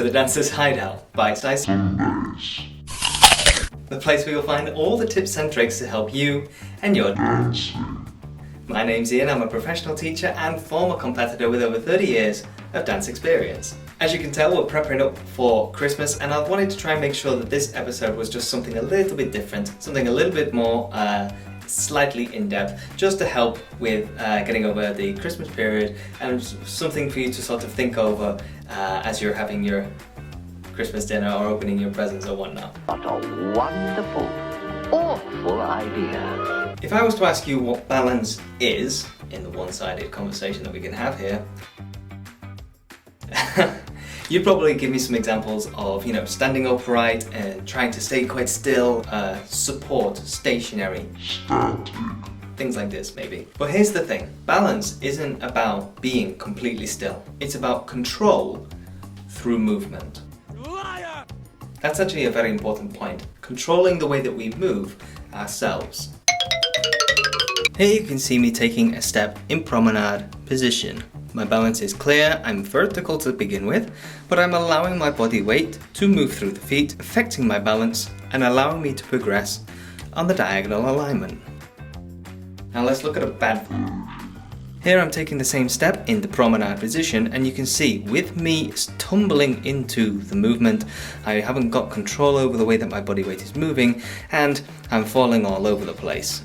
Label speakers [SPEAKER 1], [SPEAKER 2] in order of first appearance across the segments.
[SPEAKER 1] to the Dancer's Hideout, Bitesize, the place where you'll find all the tips and tricks to help you and your dancing. My name's Ian, I'm a professional teacher and former competitor with over 30 years of dance experience. As you can tell, we're prepping up for Christmas and I wanted to try and make sure that this episode was just something a little bit different, something a little bit more slightly in-depth, just to help with getting over the Christmas period and something for you to sort of think over as you're having your Christmas dinner or opening your presents or whatnot.
[SPEAKER 2] What a wonderful, awful idea.
[SPEAKER 1] If I was to ask you what balance is, in the one-sided conversation that we can have here, you'd probably give me some examples of, standing upright and trying to stay quite still, support, stationary, things like this maybe. But here's the thing, balance isn't about being completely still. It's about control through movement. Liar! That's actually a very important point. Controlling the way that we move ourselves. Here you can see me taking a step in promenade position. My balance is clear, I'm vertical to begin with, but I'm allowing my body weight to move through the feet, affecting my balance and allowing me to progress on the diagonal alignment. Now let's look at a bad one. Here I'm taking the same step in the promenade position and you can see with me tumbling into the movement, I haven't got control over the way that my body weight is moving and I'm falling all over the place.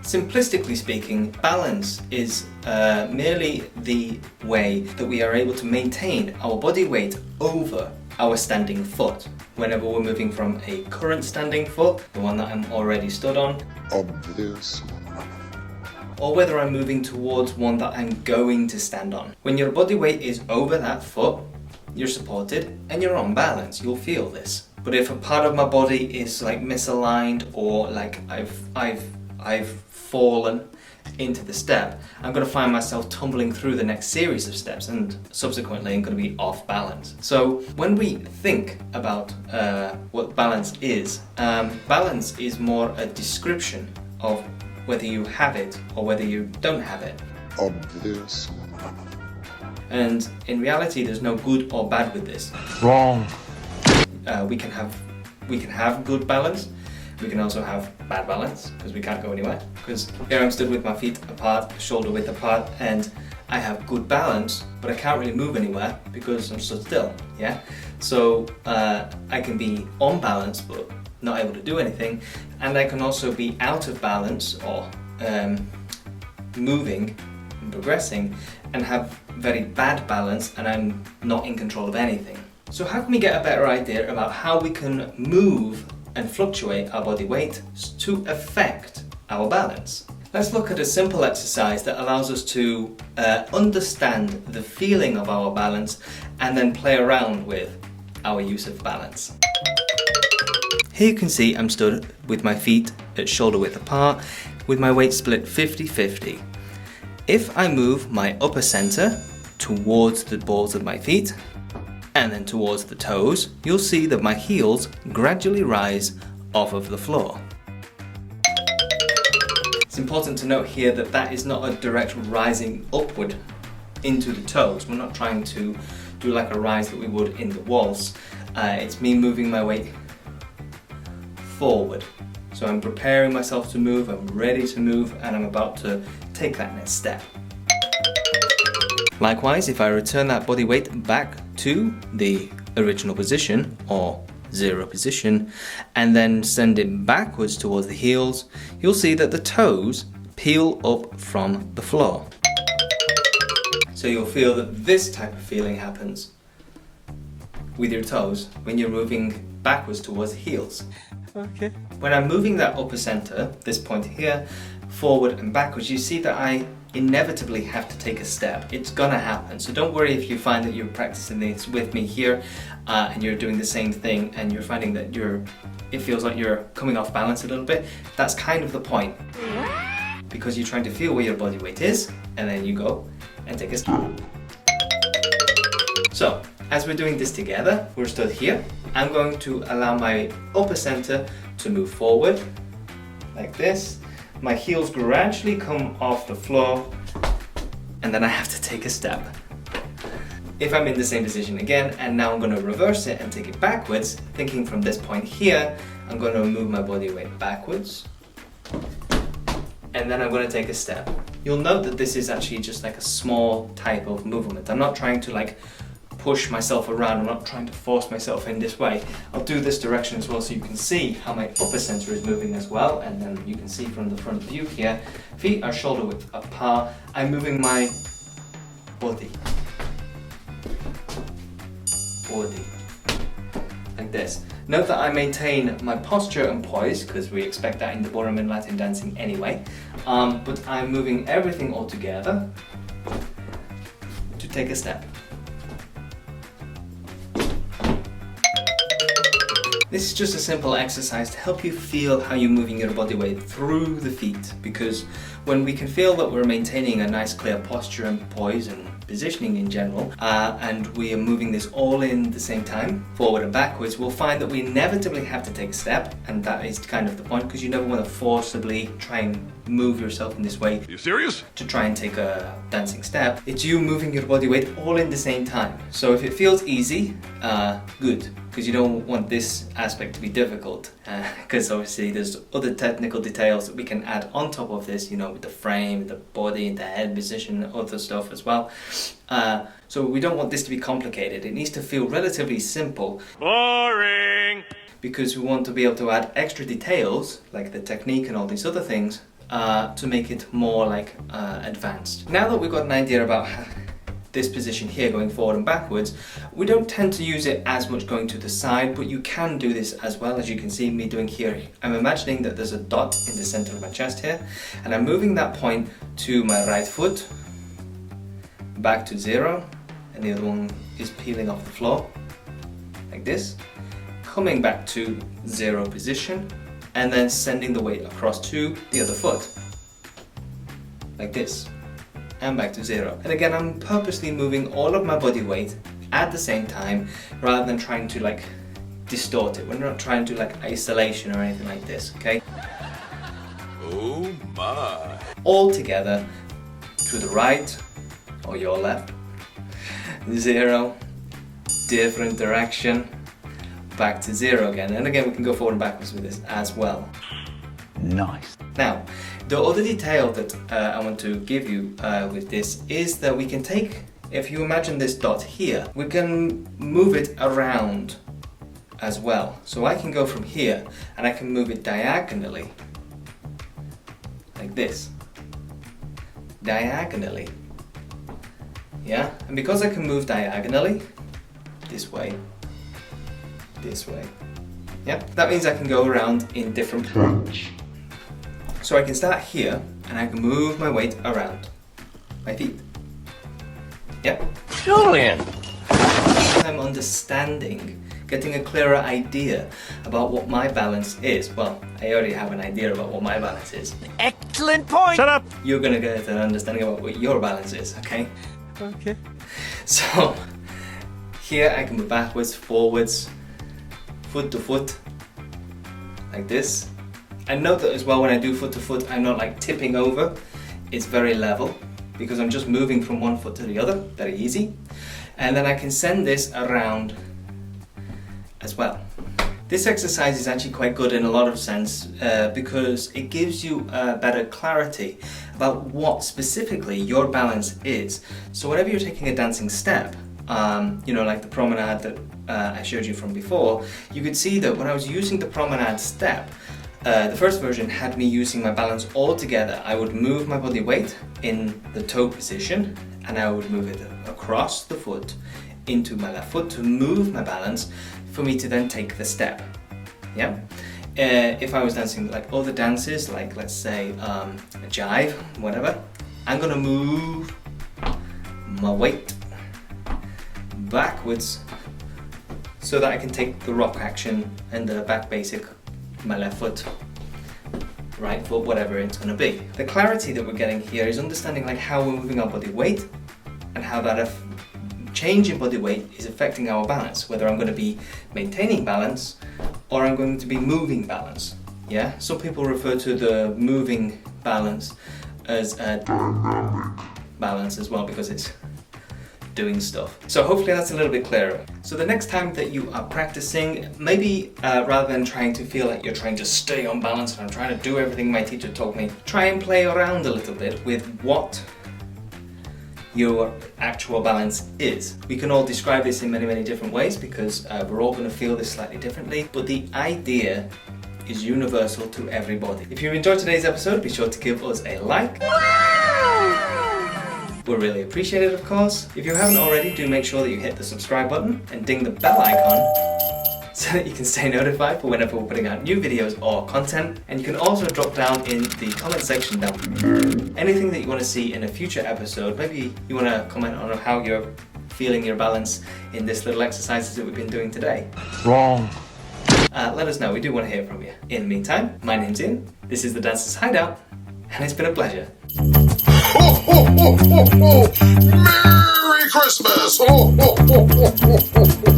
[SPEAKER 1] Simplistically speaking, balance is merely the way that we are able to maintain our body weight over our standing foot. Whenever we're moving from a current standing foot, the one that I'm already stood on,
[SPEAKER 3] obvious,
[SPEAKER 1] or whether I'm moving towards one that I'm going to stand on. When your body weight is over that foot, you're supported and you're on balance, you'll feel this. But if a part of my body is like misaligned or like I've fallen into the step, I'm going to find myself tumbling through the next series of steps and subsequently I'm going to be off balance. So when we think about what balance is more a description of whether you have it or whether you don't have it.
[SPEAKER 3] obvious,
[SPEAKER 1] And in reality there's no good or bad with this.
[SPEAKER 3] wrong,
[SPEAKER 1] We can have good balance. We can also have bad balance because we can't go anywhere. Because here I'm stood with my feet apart, shoulder width apart, and I have good balance, but I can't really move anywhere because I'm stood still. Yeah. So I can be on balance but not able to do anything, and I can also be out of balance or moving and progressing and have very bad balance, and I'm not in control of anything. So how can we get a better idea about how we can move and fluctuate our body weight to affect our balance? Let's look at a simple exercise that allows us to understand the feeling of our balance and then play around with our use of balance. Here you can see I'm stood with my feet at shoulder width apart with my weight split 50-50. If I move my upper center towards the balls of my feet and then towards the toes, you'll see that my heels gradually rise off of the floor. It's important to note here that that is not a direct rising upward into the toes. We're not trying to do like a rise that we would in the waltz. It's me moving my weight forward. So I'm preparing myself to move, I'm ready to move, and I'm about to take that next step. Likewise, if I return that body weight back to the original position or zero position and then send it backwards towards the heels, you'll see that the toes peel up from the floor. So you'll feel that this type of feeling happens with your toes when you're moving backwards towards the heels.
[SPEAKER 3] okay,
[SPEAKER 1] When I'm moving that upper center, this point here, forward and backwards, you see that I inevitably have to take a step. It's gonna happen. So don't worry if you find that you're practicing this with me here and you're doing the same thing and you're finding that it feels like you're coming off balance a little bit. That's kind of the point. Because you're trying to feel where your body weight is and then you go and take a step. So, as we're doing this together, we're stood here. I'm going to allow my upper center to move forward like this. My heels gradually come off the floor and then I have to take a step. if I'm in the same position again, and now I'm going to reverse it and take it backwards, thinking from this point here, I'm going to move my body weight backwards, and then I'm going to take a step. You'll note that this is actually just like a small type of movement. I'm not trying to like push myself around, I'm not trying to force myself in this way. I'll do this direction as well so you can see how my upper center is moving as well, and then you can see from the front view here, feet are shoulder width apart. I'm moving my body, like this. Note that I maintain my posture and poise, because we expect that in the ballroom and Latin dancing anyway, but I'm moving everything all together to take a step. This is just a simple exercise to help you feel how you're moving your body weight through the feet, because when we can feel that we're maintaining a nice clear posture and poise and positioning in general, and we are moving this all in the same time, forward and backwards, we'll find that we inevitably have to take a step, and that is kind of the point, because you never want to forcibly try and move yourself in this way.
[SPEAKER 4] Are you serious?
[SPEAKER 1] To try and take a dancing step. It's you moving your body weight all in the same time. So if it feels easy, good, because you don't want this aspect to be difficult, because obviously there's other technical details that we can add on top of this, you know, with the frame, the body, the head position, other stuff as well. So we don't want this to be complicated. It needs to feel relatively simple.
[SPEAKER 4] Boring!
[SPEAKER 1] Because we want to be able to add extra details, like the technique and all these other things, to make it more like advanced. Now that we've got an idea about this position here going forward and backwards, we don't tend to use it as much going to the side, but you can do this as well, as you can see me doing here. I'm imagining that there's a dot in the center of my chest here, and I'm moving that point to my right foot, back to 0, and the other one is peeling off the floor, like this, coming back to 0 position, and then sending the weight across to the other foot, like this, and back to 0. And again, I'm purposely moving all of my body weight at the same time, rather than trying to like distort it. We're not trying to like isolation or anything like this, okay?
[SPEAKER 4] Oh my!
[SPEAKER 1] All together, to the right, or your left, 0, different direction, back to 0 again, and again we can go forward and backwards with this as well.
[SPEAKER 2] Nice.
[SPEAKER 1] Now, the other detail that I want to give you with this is that we can take, if you imagine this dot here, we can move it around as well. So I can go from here and I can move it diagonally, like this, diagonally. Yeah, and because I can move diagonally, this way, yeah, that means I can go around in different planes. So I can start here and I can move my weight around my feet. Yeah.
[SPEAKER 4] Julian!
[SPEAKER 1] I'm understanding, getting a clearer idea about what my balance is. Well, I already have an idea about what my balance is.
[SPEAKER 2] Excellent point!
[SPEAKER 4] Shut up!
[SPEAKER 1] You're gonna get an understanding about what your balance is, okay?
[SPEAKER 3] Okay.
[SPEAKER 1] So here I can move backwards, forwards, foot to foot, like this. And note that as well, when I do foot to foot, I'm not like tipping over. It's very level, because I'm just moving from one foot to the other, very easy. And then I can send this around as well. This exercise is actually quite good in a lot of sense, because it gives you better clarity about what specifically your balance is. So whenever you're taking a dancing step, you know, like the promenade that I showed you from before, you could see that when I was using the promenade step, the first version had me using my balance all together. I would move my body weight in the toe position, and I would move it across the foot into my left foot to move my balance for me to then take the step. Yeah. If I was dancing like other dances, like let's say a jive, whatever, I'm gonna move my weight backwards so that I can take the rock action and the back basic, my left foot, right foot, whatever it's going to be. The clarity that we're getting here is understanding like how we're moving our body weight and how that change in body weight is affecting our balance, whether I'm going to be maintaining balance or I'm going to be moving balance. Yeah, some people refer to the moving balance as a balance as well, because it's doing stuff. So hopefully that's a little bit clearer. So the next time that you are practicing, maybe rather than trying to feel like you're trying to stay on balance and I'm trying to do everything my teacher told me, try and play around a little bit with what your actual balance is. We can all describe this in many different ways because we're all going to feel this slightly differently, but the idea is universal to everybody. If you enjoyed today's episode, be sure to give us a like. We'll really appreciate it, of course. If you haven't already, do make sure that you hit the subscribe button and ding the bell icon so that you can stay notified for whenever we're putting out new videos or content. And you can also drop down in the comment section down below anything that you want to see in a future episode. Maybe you want to comment on how you're feeling your balance in this little exercises that we've been doing today.
[SPEAKER 2] Wrong.
[SPEAKER 1] Let us know, we do want to hear from you. In the meantime, my name's Ian, this is the Dancers Hideout, and it's been a pleasure.
[SPEAKER 3] Ho, ho, ho, ho, ho. Merry Christmas! Ho, ho, ho, ho, ho, ho.